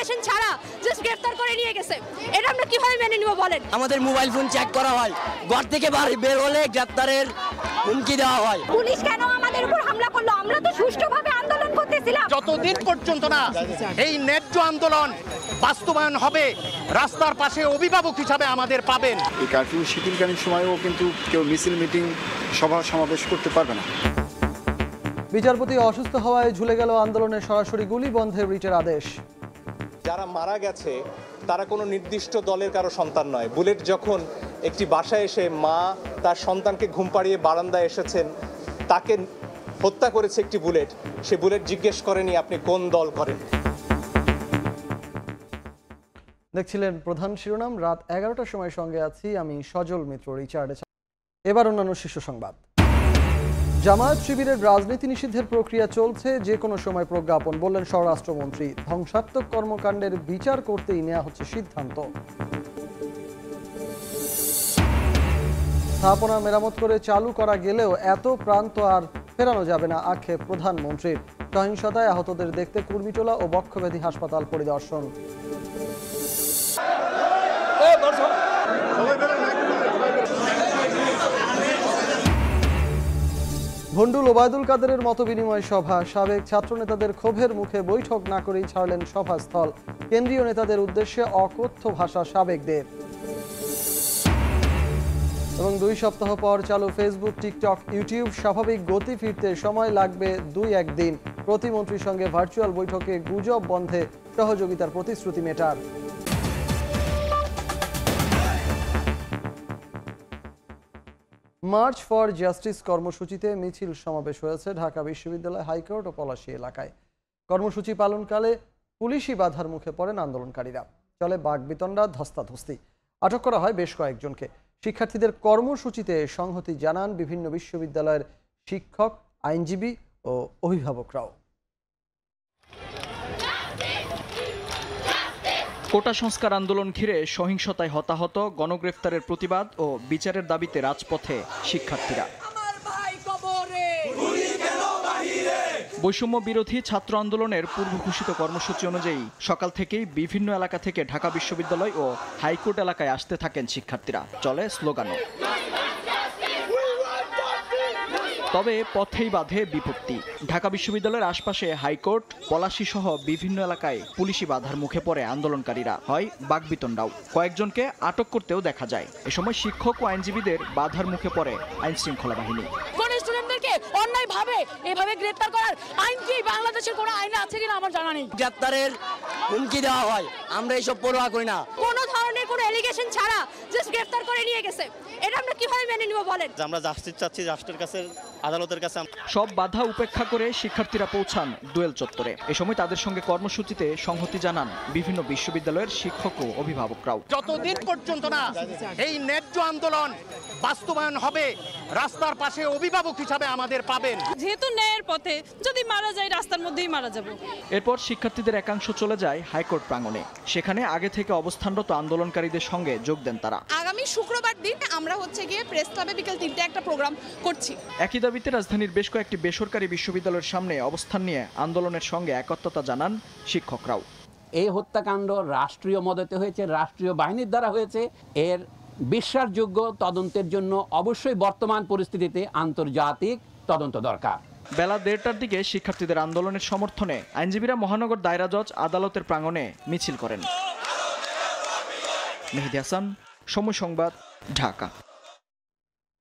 Allegation ছাড়া just গ্রেফতার করে নিয়ে গেছে, এটা আমরা কিভাবে মেনে নিব বলেন? আমাদের মোবাইল ফোন চেক করা হয়, ঘর থেকে বের হলে গ্রেফতারের হুমকি দেওয়া হয়। পুলিশ কেন আমাদের উপর হামলা করলো? আমরা তো সুষ্ঠুভাবে আন্দোলন করতেছিলাম। যতদিন পর্যন্ত না এই ন্যায্য আন্দোলন বাস্তবায়ন হবে, রাস্তার পাশে অভিভাবক হিসাবে আমাদের পাবেন। এই কারফিউ শিথিলকালীন সময়েও কিন্তু কেউ মিছিল, মিটিং, সভা সমাবেশ করতে পারবে না। বিচারপতি অসুস্থ হওয়ায় ঝুলে গেল আন্দোলনের সরাসরি গুলি বন্ধের রিটের আদেশ। যারা মারা গেছে তারা কোনো নির্দিষ্ট দলের কারো সন্তান নয়। বুলেট যখন একটি বাসায় এসে মা তার সন্তানকে ঘুম পাড়িয়ে বারান্দায় এসেছেন, তাকে হত্যা করেছে একটি বুলেট, সে বুলেট জিজ্ঞেস করেনি আপনি কোন দল করেন। দেখছিলেন প্রধান শিরোনাম। রাত 11টার সময় সঙ্গে আছি আমি সজল মিত্র, রিচার্ড। এবার অন্যান্য শীর্ষ সংবাদ। জামায়াত শিবিরের রাজনীতি নিষিদ্ধের প্রক্রিয়া চলছে, যে কোনো সময় প্রজ্ঞাপন, বললেন স্বরাষ্ট্রমন্ত্রী। ধ্বংসাত্মক কর্মকাণ্ডের বিচার করতেই নেওয়া হচ্ছে সিদ্ধান্ত। স্থাপনা মেরামত করে চালু করা গেলেও এত প্রান্ত আর ফেরানো যাবে না, আক্ষেপ প্রধানমন্ত্রীর। সহিংসতায় আহতদের দেখতে কুর্মিটোলা ও বক্ষব্যাধি হাসপাতাল পরিদর্শন। ভন্ডুল ওবায়দুল কাদেরের মত বিনিময় সভা। সাবেক ছাত্রনেতাদের ক্ষোভের মুখে বৈঠক না করেই ছাড়লেন সভাস্থল। কেন্দ্রীয় নেতাদের উদ্দেশ্যে অকথ্য ভাষা সাবেকদের। এবং 2 সপ্তাহ পর চালু ফেসবুক, টিকটক, ইউটিউব স্বাভাবিক গতি ফিরতে সময় লাগবে 2-1 দিন। প্রতিমন্ত্রীর সঙ্গে ভার্চুয়াল বৈঠকে গুজব বন্ধে সহযোগিতার প্রতিশ্রুতি মেটার। মার্চ ফর জাস্টিস কর্মসূচিতে মিছিল সমাবেশ হয়েছে ঢাকা বিশ্ববিদ্যালয়, হাইকোর্ট ও পলাশী এলাকায়। কর্মসূচি পালনকালে পুলিশি বাধার মুখে পড়েন আন্দোলনকারীরা। চলে বাকবিতণ্ডা, ধস্তাধস্তি। আটক করা হয় বেশ কয়েকজনকে। শিক্ষার্থীদের কর্মসূচিতে সংহতি জানান বিভিন্ন বিশ্ববিদ্যালয়ের শিক্ষক, আইনজীবী ও অভিভাবকরাও। কোটা সংস্কার আন্দোলন ঘিরে সহিংসতায় হতাহত, গণগ্রেফতারের প্রতিবাদ ও বিচারের দাবিতে রাজপথে শিক্ষার্থীরা। বৈষম্য বিরোধী ছাত্র আন্দোলনের পূর্ব ঘোষিত কর্মসূচি অনুযায়ী সকাল থেকেই বিভিন্ন এলাকা থেকে ঢাকা বিশ্ববিদ্যালয় ও হাইকোর্ট এলাকায় আসতে থাকেন শিক্ষার্থীরা। চলে স্লোগানও। তবে পথেই বাধে বিপত্তি। ঢাকা বিশ্ববিদ্যালয়ের আশপাশে হাইকোর্ট, পলাশী সহ বিভিন্ন এলাকায় পুলিশি বাধার মুখে পড়ে আন্দোলনকারীরা। হয় বাকবিতণ্ডাও, কয়েকজনকে আটক করতেও দেখা যায়। এ সময় শিক্ষক ও আইনজীবীদের বাধার মুখে পড়ে আইন শৃঙ্খলা বাহিনী। স্টুডেন্টদেরকে অন্যায়ভাবে এভাবে গ্রেফতার করার আইন কি বাংলাদেশের কোনো আইনে আছে কিনা আমার জানা নেই। গ্রেফতারের হুমকি দেওয়া হয়, আমরা এইসব পরোয়া করি না। কোনো ধরনের কোনো এলিগেশন ছাড়া জাস্ট গ্রেফতার করে নিয়ে গেছে, এটা আমরা কিভাবে মেনে নিব বলেন? আমরা জাস্টিস চাচ্ছি, রাষ্ট্রের কাছে, আদালতের কাছে। সব বাধা উপেক্ষা করে শিক্ষার্থীরা পৌঁছান দোয়েল চত্বরে। এ সময় তাদের সঙ্গে কর্মসূচিতে সংহতি জানান বিভিন্ন বিশ্ববিদ্যালয়ের শিক্ষক ও অভিভাবকরাও। যতদিন পর্যন্ত না এই ন্যায্য আন্দোলন বাস্তবায়ন হবে, রাস্তার পাশে অভিভাবক হিসাবে আমাদের পাবেন। যেহেতু ন্যায়ের পথে, যদি মারা যায় রাস্তার মধ্যেই মারা যাব। এরপর শিক্ষার্থীদের একাংশ চলে যায় হাইকোর্ট প্রাঙ্গণে। সেখানে আগে থেকে অবস্থানরত আন্দোলনকারীদের সঙ্গে যোগ দেন তারা। আগামী শুক্রবার দিন আমরা গিয়ে প্রেস ক্লাবে বিকেল 3টায় একটা প্রোগ্রাম করছি। একই দাবিতে রাজধানীর বেশ কয়েকটি বেসরকারি বিশ্ববিদ্যালয়ের সামনে অবস্থান নিয়ে আন্দোলনের সঙ্গে একত্রতা জানান শিক্ষকরাও। এই হত্যাকাণ্ড রাষ্ট্রীয় মদতে হয়েছে, রাষ্ট্রীয় বাহিনীর দ্বারা হয়েছে। এর বিশ্বাসযোগ্য তদন্তের জন্য অবশ্যই বর্তমান পরিস্থিতিতে আন্তর্জাতিক তদন্ত দরকার। বেলা 1:30টার দিকে শিক্ষার্থীদের আন্দোলনের সমর্থনে আইনজীবীরা মহানগর দায়রা জজ আদালতের প্রাঙ্গণে মিছিল করেন। মেহেদী হাসান, সময় সংবাদ, ঢাকা।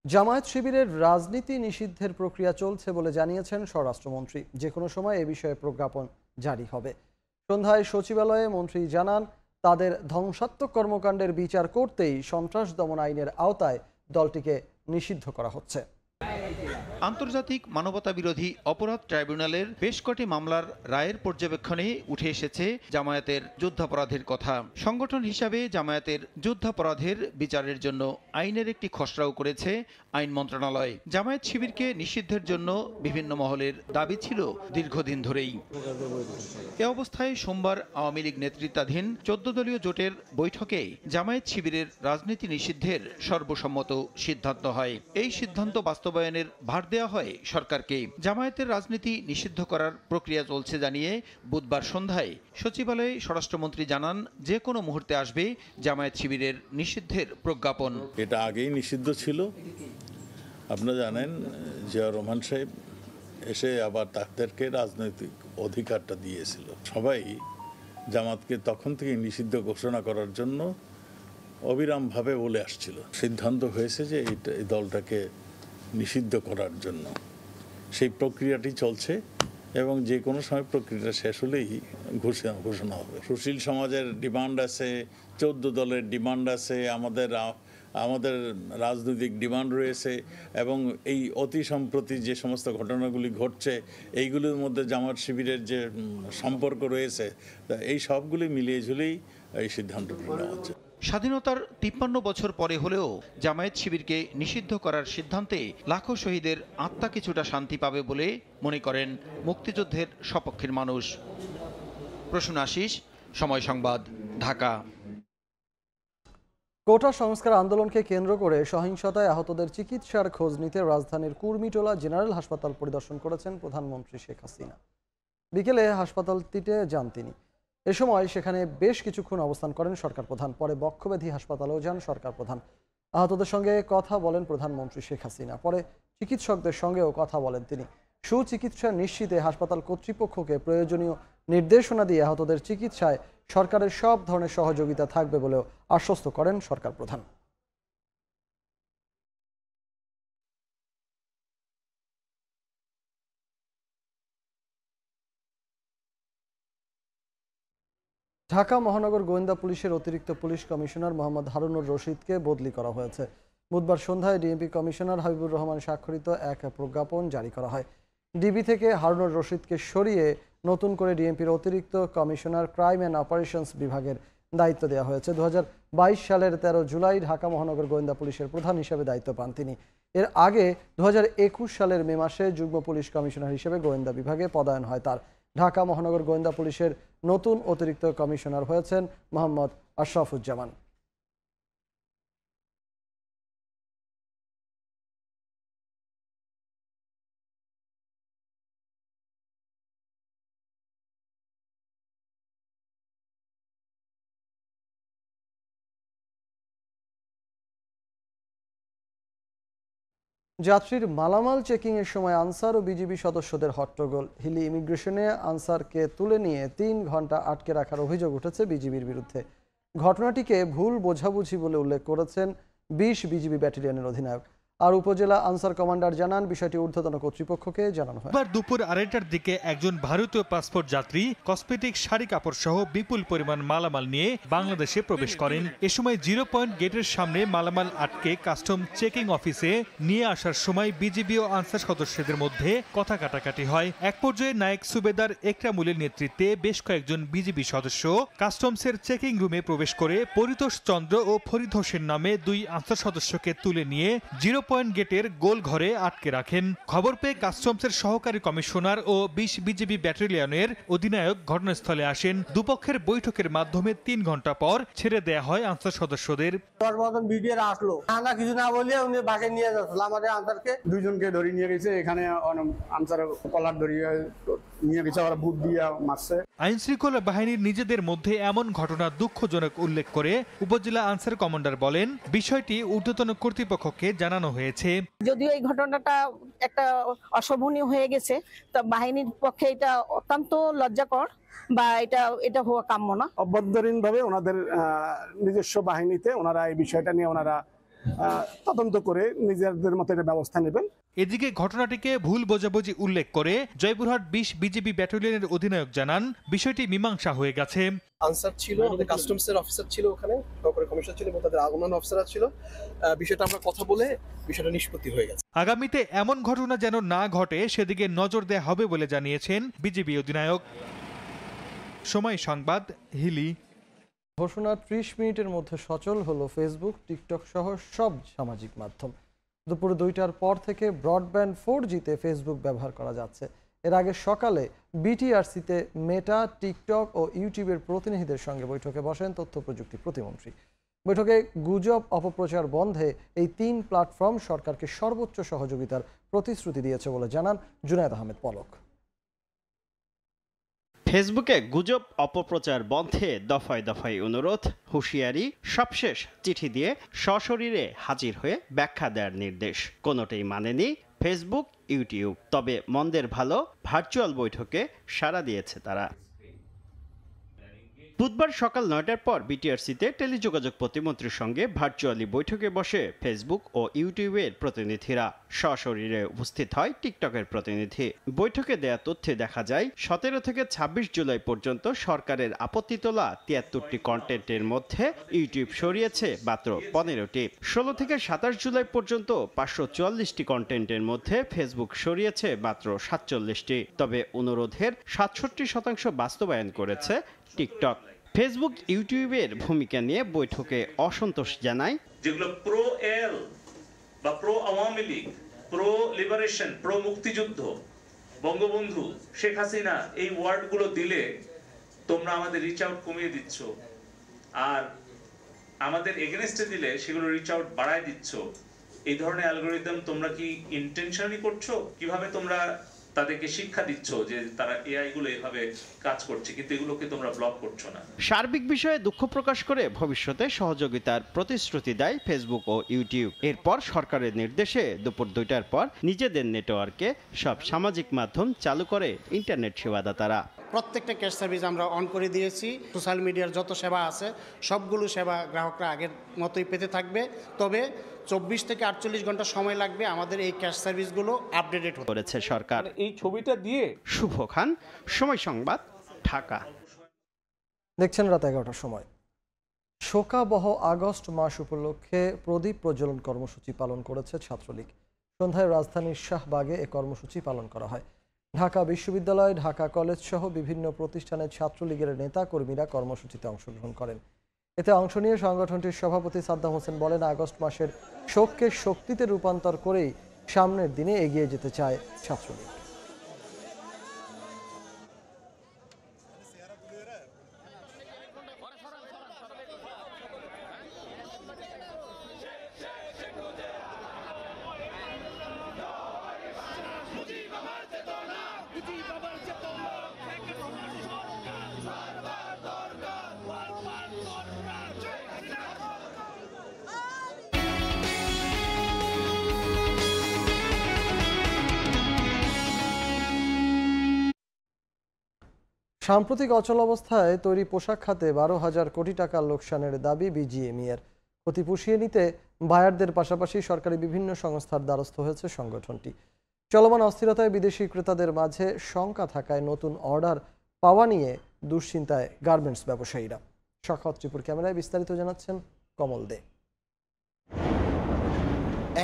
জামায়াত শিবিরের রাজনীতি নিষিদ্ধের প্রক্রিয়া চলছে বলে জানিয়েছেন স্বরাষ্ট্রমন্ত্রী। যে কোনো সময় এ বিষয়ে প্রজ্ঞাপন জারি হবে। সন্ধ্যায় সচিবালয়ে মন্ত্রী জানান, তাদের ধ্বংসাত্মক কর্মকাণ্ডের বিচার করতেই সন্ত্রাস দমন আইনের আওতায় দলটিকে নিষিদ্ধ করা হচ্ছে। আন্তর্জাতিক মানবতা বিরোধী অপরাধ ট্রাইব্যুনালের বেশ কটি মামলার রায়ের পর্যবেক্ষণে উঠে এসেছে জামায়াতের যুদ্ধাপরাধের কথা। সংগঠন হিসাবে জামায়াতের যুদ্ধাপরাধের বিচারের জন্য আইনের একটি খসড়াও করেছে আইন মন্ত্রণালয়। জামায়াত শিবিরকে নিষিদ্ধের জন্য বিভিন্ন মহলের দাবি ছিল দীর্ঘদিন ধরেই। এ অবস্থায় সোমবার আওয়ামী লীগ নেতৃত্বাধীন 14 দলীয় জোটের বৈঠকে জামায়াত শিবিরের রাজনীতি নিষিদ্ধের সর্বসম্মত সিদ্ধান্ত হয়। এই সিদ্ধান্ত বাস্তবায়নের ভার দেওয়া হয় সরকারকে। জামায়াতের রাজনীতি নিষিদ্ধ করার প্রক্রিয়া চলছে জানিয়ে বুধবার সন্ধ্যায় সচিবালয়ে স্বরাষ্ট্রমন্ত্রী জানান, যে কোনো মুহূর্তে আসবে জামায়াত শিবিরের নিষিদ্ধের প্রজ্ঞাপন। এটা আগেই নিষিদ্ধ ছিল। আপনারা জানেন জিয়াউর রহমান সাহেব এসে আবার তাদেরকে রাজনৈতিক অধিকারটা দিয়েছিল। সবাই জামাতকে তখন থেকে নিষিদ্ধ ঘোষণা করার জন্য অবিরামভাবে বলে আসছিল। সিদ্ধান্ত হয়েছে যে এই দলটাকে নিষিদ্ধ করার জন্য সেই প্রক্রিয়াটি চলছে এবং যে কোনো সময় প্রক্রিয়াটা শেষ হলেই ঘোষণা হবে। সুশীল সমাজের ডিমান্ড আছে, 14 দলের ডিমান্ড আছে, আমাদের রাজনৈতিক ডিমান্ড রয়েছে এবং এই অতি সম্প্রতি যে সমস্ত ঘটনাগুলি ঘটছে এইগুলোর মধ্যে জামাত শিবিরের যে সম্পর্ক রয়েছে, এই সবগুলি মিলিয়ে ঝুলেই এই সিদ্ধান্তটি নেওয়া হচ্ছে। স্বাধীনতার 53 বছর পরে হলেও জামায়াত শিবিরকে নিষিদ্ধ করার সিদ্ধান্তে লাখো শহীদের আত্মা কিছুটা শান্তি পাবে বলে মনে করেন মুক্তিযুদ্ধের সপক্ষের মানুষ। প্রসূন আশিস, সময় সংবাদ, ঢাকা। কোটা সংস্কার আন্দোলনকে কেন্দ্র করে সহিংসতায় আহতদের চিকিৎসার খোঁজ নিতে রাজধানীর কুর্মিটোলা জেনারেল হাসপাতাল পরিদর্শন করেছেন প্রধানমন্ত্রী শেখ হাসিনা। বিকেলে হাসপাতালটিতে যান তিনি। এ সময় সেখানে বেশ কিছুক্ষণ অবস্থান করেন সরকার প্রধান। পরে বক্ষব্যাধি হাসপাতালেও যান সরকার প্রধান। আহতদের সঙ্গে কথা বলেন প্রধানমন্ত্রী শেখ হাসিনা। পরে চিকিৎসকদের সঙ্গেও কথা বলেন তিনি। সুচিকিৎসা নিশ্চিতে হাসপাতাল কর্তৃপক্ষকে প্রয়োজনীয় নির্দেশনা দিয়ে আহতদের চিকিৎসায় সরকারের সব ধরনের সহযোগিতা থাকবে বলেও আশ্বস্ত করেন সরকার প্রধান। ঢাকা মহানগর গোয়েন্দা পুলিশের অতিরিক্ত পুলিশ কমিশনার মোহাম্মদ হারুনুর রশিদকে বদলি করা হয়েছে। বুধবার সন্ধ্যায় ডিএমপি কমিশনার হাবিবুর রহমান স্বাক্ষরিত এক প্রজ্ঞাপন জারি করা হয়। ডিবি থেকে হারুনুর রশিদকে সরিয়ে নতুন করে ডিএমপির অতিরিক্ত কমিশনার ক্রাইম অ্যান্ড অপারেশনস বিভাগের দায়িত্ব দেওয়া হয়েছে। 2022 সালের 13 জুলাই ঢাকা মহানগর গোয়েন্দা পুলিশের প্রধান হিসেবে দায়িত্ব পান তিনি। এর আগে 2021 সালের মে মাসে যুগ্ম পুলিশ কমিশনার হিসেবে গোয়েন্দা বিভাগে পদায়ন হয় তার। ঢাকা মহানগর গোয়েন্দা পুলিশের নতুন অতিরিক্ত কমিশনার হয়েছেন মোহাম্মদ আশরাফুজ্জামান। যাত্রীর মালামাল চেকিংয়ের সময় আনসার ও বিজিবি সদস্যদের হট্টগোল। হিলি ইমিগ্রেশনে আনসারকে তুলে নিয়ে 3 ঘন্টা আটকে রাখার অভিযোগ উঠেছে বিজিবির বিরুদ্ধে। ঘটনাটিকে ভুল বোঝাবুঝি বলে উল্লেখ করেছেন 20 বিজিবি ব্যাটালিয়নের অধিনায়ক। আর উপজেলা আনসার কমান্ডার জানান, বিষয়টি ঊর্ধ্বতন কর্তৃপক্ষকে জানানো হয়। দুপুর 2টার দিকে একজন ভারতীয় পাসপোর্ট যাত্রী কসমেটিক, শাড়ি কাপড় সহ বিপুল পরিমাণ মালামাল নিয়ে বাংলাদেশে প্রবেশ করেন। এ সময় 0 পয়েন্ট গেটের সামনে মালামাল আটকে কাস্টম চেকিং অফিসে নিয়ে আসার সময় বিজিবি ও আনসার সদস্যদের মধ্যে কথা কাটাকাটি হয়। এক পর্যায়ে নায়েক সুবেদার একরামুলের নেতৃত্বে বেশ কয়েকজন বিজিবি সদস্য কাস্টমসের চেকিং রুমে প্রবেশ করে পরিতোষ চন্দ্র ও ফরিদ হোসেন নামে 2 আনসার সদস্যকে তুলে নিয়ে 0 পয়েন্ট গেটের গোল ঘরে আটকে রাখেন। খবর পেয়ে কাস্টমসের সহকারী কমিশনার ও 20 বিজিবি ব্যাটালিয়নের অধিনায়ক ঘটনাস্থলে আসেন। দুপক্ষের বৈঠকের মাধ্যমে 3 ঘন্টা পর ছেড়ে দেয়া হয় আনসার সদস্যদের। আসলো আমরা কিছু না বলে উনি বাগে নিয়ে যাচ্ছিল আমাদের আনসারকে, 2 জনকে ধরে নিয়ে গেছে। এখানে আনসার কলার ধরিয়ে নিয়ে গেছে, ওরা বুট দিয়ে মারছে। আইন শৃঙ্খলা বাহিনীর নিজেদের মধ্যে এমন ঘটনা দুঃখজনক উল্লেখ করে উপজেলা আনসার কমান্ডার বলেন, বিষয়টি ঊর্ধ্বতন কর্তৃপক্ষকে জানানো হয়েছে। যদিও এই ঘটনাটা একটা অশোভনীয় হয়ে গেছে, তা বাহিনীর পক্ষে এটা অত্যন্ত লজ্জাকর বা এটা হওয়া কাম্য না। অভ্যন্তরীণ ভাবে ওনাদের নিজস্ব বাহিনীতে ওনারা এই বিষয়টা নিয়ে ওনারা তদন্ত করে নিজেদের মতো একটা ব্যবস্থা নেবেন। এদিকে ঘটনাটিকে ভুল বোঝাবুঝি উল্লেখ করে জয়পুরহাট 20 বিজিবি ব্যাটালিয়নের অধিনায়ক জানান, বিষয়টি মীমাংসা হয়ে গেছে। আনসার ছিল, আমাদের কাস্টমসের অফিসার ছিল, ওখানে সহকারী কমিশনার ছিল এবং তাদের আগমন অফিসার ছিল। বিষয়টা আমরা কথা বলে বিষয়টা নিষ্পত্তি হয়ে গেছে। আগামীতে এমন ঘটনা যেন না ঘটে সেদিকে নজর দেওয়া হবে বলে জানিয়েছেন বিজিবি অধিনায়ক। সময় সংবাদ, হিলি। ঘোষণা 30 মিনিটের মধ্যে সচল হলো ফেসবুক, টিকটক সহ সব সামাজিক মাধ্যম। দুপুর 2টার পর থেকে ব্রডব্যান্ড 4Gতে ফেসবুক ব্যবহার করা যাচ্ছে। এর আগে সকালে বিটিআরসিতে মেটা, টিকটক ও ইউটিউবের প্রতিনিধিদের সঙ্গে বৈঠকে বসেন তথ্য প্রযুক্তি প্রতিমন্ত্রী। বৈঠকে গুজব অপপ্রচার বন্ধে এই 3 প্ল্যাটফর্ম সরকারকে সর্বোচ্চ সহযোগিতার প্রতিশ্রুতি দিয়েছে বলে জানান জুনায়েদ আহমেদ পলক। ফেসবুকে গুজব অপপ্রচার বন্ধে দফায় দফায় অনুরোধ, হুঁশিয়ারি, সবশেষ চিঠি দিয়ে সশরীরে হাজির হয়ে ব্যাখ্যা দেওয়ার নির্দেশ। কোনোটাই মানেনি ফেসবুক, ইউটিউব। তবে মন্দের ভালো ভার্চুয়াল বৈঠকে সাড়া দিয়েছে তারা। বুধবার সকাল 9টার পর বিটিআরসিতে টেলিযোগাযোগ প্রতিমন্ত্রীর সঙ্গে ভার্চুয়ালি বৈঠকে বসে ফেসবুক ও ইউটিউবের প্রতিনিধিরা। সশরীরে উপস্থিত হয় টিকটকের প্রতিনিধি। বৈঠকে দেয়া তথ্যে দেখা যায় 17 থেকে 26 জুলাই পর্যন্ত সরকারের আপত্তি তোলা 73টি কন্টেন্টের মধ্যে ইউটিউব সরিয়েছে মাত্র 15টি। 16 থেকে 27 জুলাই পর্যন্ত 544টি কন্টেন্টের মধ্যে ফেসবুক সরিয়েছে মাত্র 47টি। তবে অনুরোধের 67% বাস্তবায়ন করেছে টিকটক। ফেসবুক, ইউটিউবের ভূমিকা নিয়ে বৈঠকে অসন্তোষ জানায় যেগুলো প্রো এল বা pro Awami League, pro liberation, pro মুক্তিযুদ্ধ, বঙ্গবন্ধু, শেখ হাসিনা, এই ওয়ার্ডগুলো দিলে তোমরা আমাদের রিচ আউট কমিয়ে দিচ্ছ, আর আমাদের এগেনস্টে দিলে সেগুলো রিচ আউট বাড়ায় দিচ্ছ। এই ধরনের অ্যালগরিদম তোমরা কি ইন্টেনশনালি করছো? কিভাবে তোমরা তাদেরকে শিক্ষা দিচ্ছ যে তারা এআই গুলো এভাবে কাজ করছে, কিন্তু এগুলোকে তোমরা ব্লক করছো না? সার্বিক বিষয়ে দুঃখ প্রকাশ করে ভবিষ্যতে সহযোগিতার প্রতিশ্রুতি দেয় ফেসবুক ও ইউটিউব। এরপর সরকারের নির্দেশে দুপুর 2টার পর নিজেদের নেটওয়ার্কে সব সামাজিক মাধ্যম চালু করে ইন্টারনেট সেবাদাতারা। প্রত্যেকটা ক্যাশ সার্ভিস আমরা অন করে দিয়েছি। সোশ্যাল মিডিয়ার যত সেবা আছে সবগুলো সেবা গ্রাহকরা আগের মতোই পেতে থাকবে। তবে 24 থেকে 48 ঘন্টা সময় লাগবে আমাদের এই ক্যাশ সার্ভিসগুলো আপডেটেড হতে। করেছে সরকার। এই ছবিটা দিয়ে শুভ খান, সময় সংবাদ, ঢাকা। দেখছেন রাত 11টার সময়। শোকাবহ আগস্ট মাস উপলক্ষে প্রদীপ প্রজ্বলন কর্মসূচি পালন করেছে ছাত্রলীগ। সন্ধ্যায় রাজধানীর শাহবাগে এ কর্মসূচি পালন করা হয়। ঢাকা বিশ্ববিদ্যালয়, ঢাকা কলেজ সহ বিভিন্ন প্রতিষ্ঠানের ছাত্রলীগের নেতা কর্মীরা কর্মসূচিতে অংশগ্রহণ করেন। এতে অংশ নিয়ে সংগঠনটির সভাপতি সাদ্দাম হোসেন বলেন, আগস্ট মাসের শোককে শক্তিতে রূপান্তর করেই সামনের দিনে এগিয়ে যেতে চায় ছাত্রলীগ। সাম্প্রতিক অচলাবস্থায় তৈরি পোশাক খাতে 12,000 কোটি টাকার লোকসানের দাবি বিজিএমইএর। ক্ষতি পুষিয়ে নিতে বায়ারদের পাশাপাশি সরকারি বিভিন্ন সংস্থার দ্বারস্থ হয়েছে সংগঠনটি। চলমান অস্থিরতায় বিদেশি ক্রেতাদের মাঝে শঙ্কা থাকায় নতুন অর্ডার পাওয়া নিয়ে দুশ্চিন্তায় গার্মেন্টস ব্যবসায়ীরা। শখাওয়াত ত্রিপুর ক্যামেরায় বিস্তারিত জানাচ্ছেন কমল দে।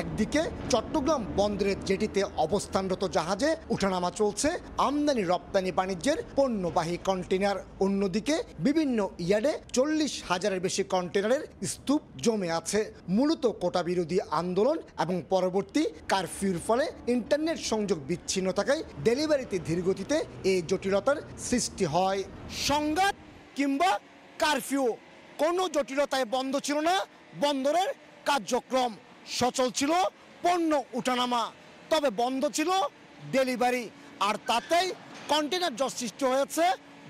একদিকে চট্টগ্রাম বন্দরের জেটিতে অবস্থানরত জাহাজে উঠানামা চলছে আমদানি রপ্তানি বাণিজ্যের পণ্যবাহী কন্টেনার, অন্যদিকে বিভিন্ন ইয়ার্ডে 40,000-এর বেশি কন্টেনারের স্তূপ জমে আছে। মূলত কোটা বিরোধী আন্দোলন এবং পরবর্তী কারফিউর ফলে ইন্টারনেট সংযোগ বিচ্ছিন্ন থাকায় ডেলিভারিতে ধীরগতিতে এই জটিলতার সৃষ্টি হয়। সংঘাত কিংবা কারফিউ, কোনো জটিলতায় বন্ধ ছিল না বন্দরের কার্যক্রম। সচল ছিল পণ্য উঠানামা, তবে বন্ধ ছিল ডেলিভারি, আর তাতেই কন্টেনার জট সৃষ্টি হয়েছে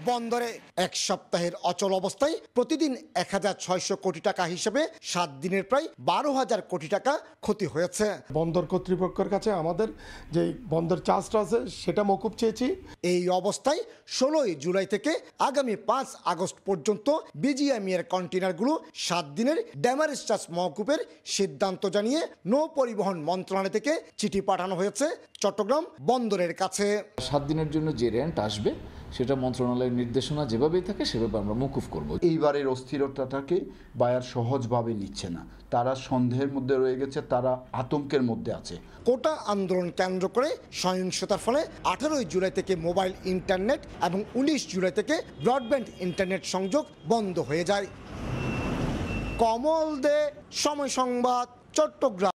বন্দরে। এক সপ্তাহের অচল অবস্থায় প্রতিদিন 1,600 কোটি টাকা হিসেবে 7 দিনের প্রায় 12,000 কোটি টাকা ক্ষতি হয়েছে। বন্দর কর্তৃপক্ষের কাছে আমাদের যে বন্দর চার্জটা আছে সেটা মকুব চেয়েছি। এই অবস্থায় 16 জুলাই থেকে আগামী 5 আগস্ট পর্যন্ত বিজিএমইএর কন্টেনারগুলো 7 দিনের ড্যামারেজ চার্জ মকুবের সিদ্ধান্ত জানিয়ে নৌ পরিবহন মন্ত্রণালয় থেকে চিঠি পাঠানো হয়েছে চট্টগ্রাম বন্দরের কাছে। 7 দিনের জন্য যে রেন্ট আসবে সেটা মন্ত্রণালয়ের নির্দেশনা যেভাবেই থাকে সেভাবে আমরা মকুফ করব। এইবারের অস্থিরতাটাকে বায়ার সহজভাবে নিচ্ছে না, তারা সন্দেহের মধ্যে রয়ে গেছে, তারা আতঙ্কের মধ্যে আছে। কোটা আন্দোলন কেন্দ্র করে সহিংসতার ফলে 18 জুলাই থেকে মোবাইল ইন্টারনেট এবং 19 জুলাই থেকে ব্রডব্যান্ড ইন্টারনেট সংযোগ বন্ধ হয়ে যায়। কমল দে, সময় সংবাদ, চট্টগ্রাম।